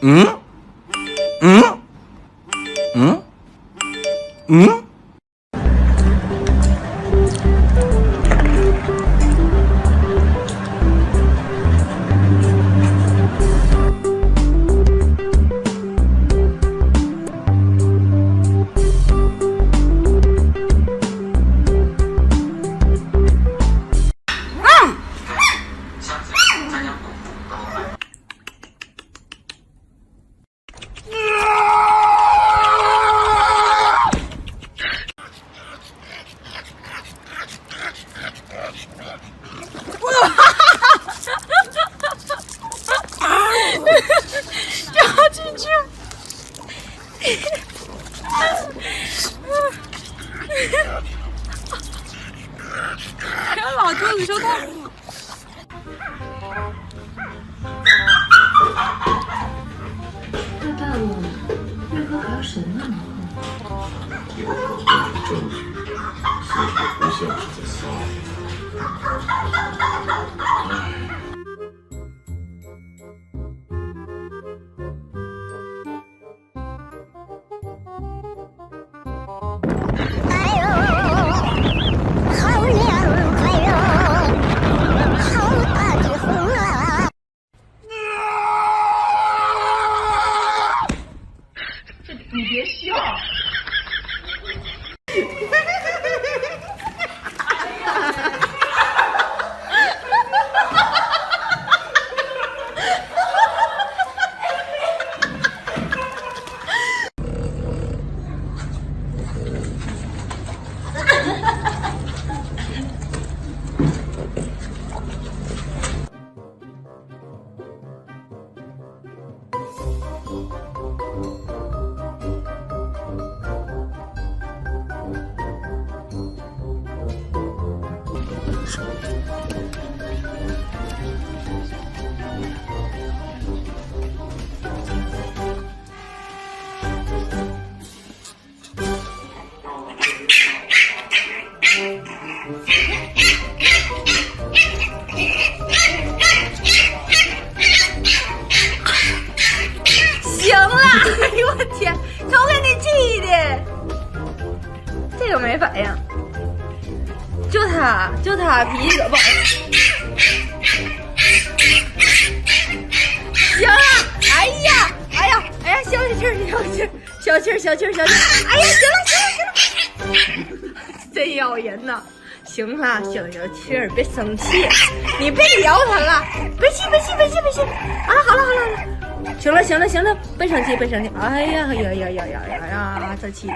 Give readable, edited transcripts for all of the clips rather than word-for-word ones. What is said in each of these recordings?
嗯嗯嗯嗯。老头子说他。这大了，为何还要审问呢？有可供的证据，似乎不像是在撒谎。你别笑。行了，哎呦我天，瞅给你气的，这个没反应，就他脾气可不好。行了，哎呀，消气儿，哎呀，行了，真咬人呐！行了，消气儿，别生气，你别撩他了，别气啊！好了，行了，别生气，哎呀，这气的。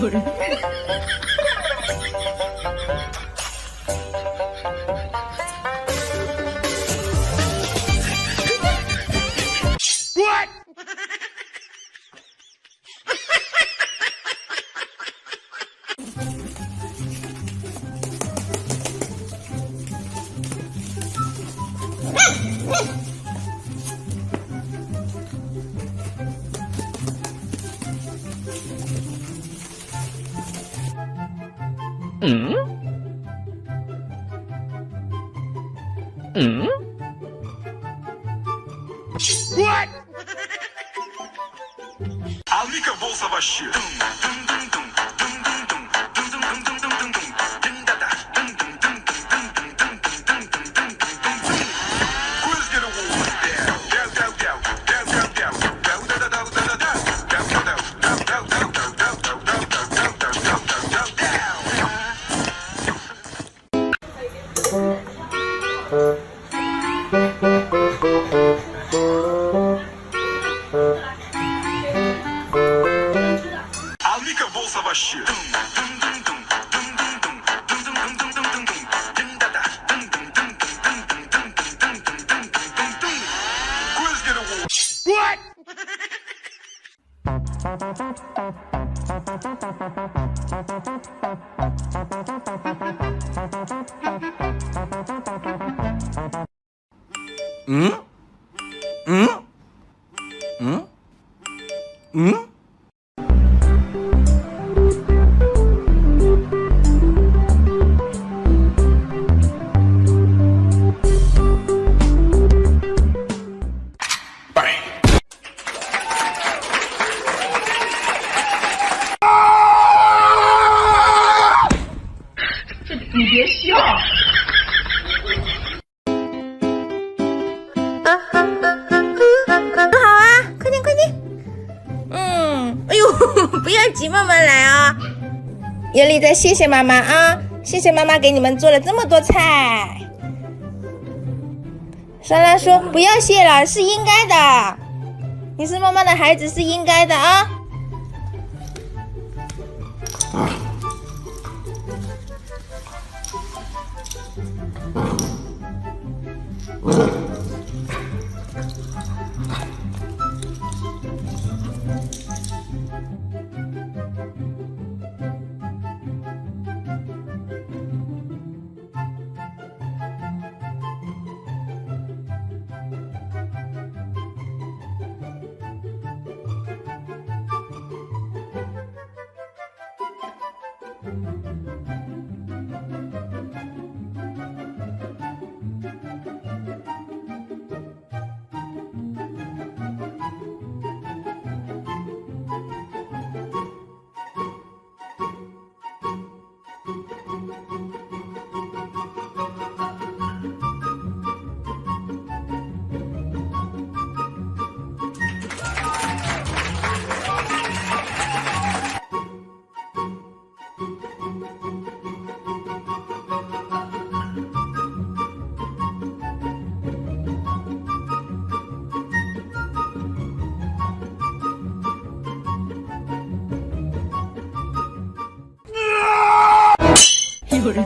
有人。What? Amiga bolsa baixinha. What? 嗯嗯嗯嗯。你别笑。好啊，快点快点。哎呦，不要急，慢慢来啊。叶丽在谢谢妈妈啊，谢谢妈妈给你们做了这么多菜。莎拉说不要谢了，是应该的。你是妈妈的孩子，是应该的啊。有人。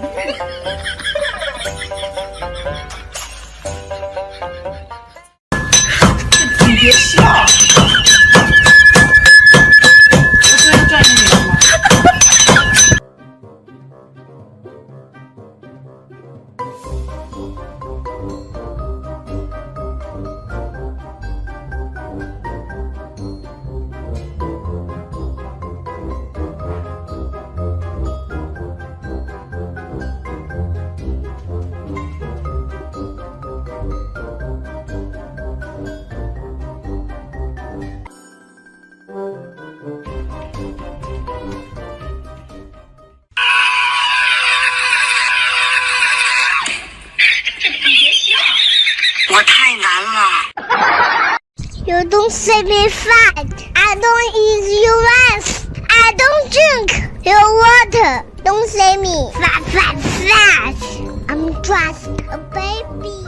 你别笑。我不要赚一点吗？我太难了。You don't say me fat. I don't eat your rice. I don't drink your water. Don't say me fat, fat, fat. I'm just a baby.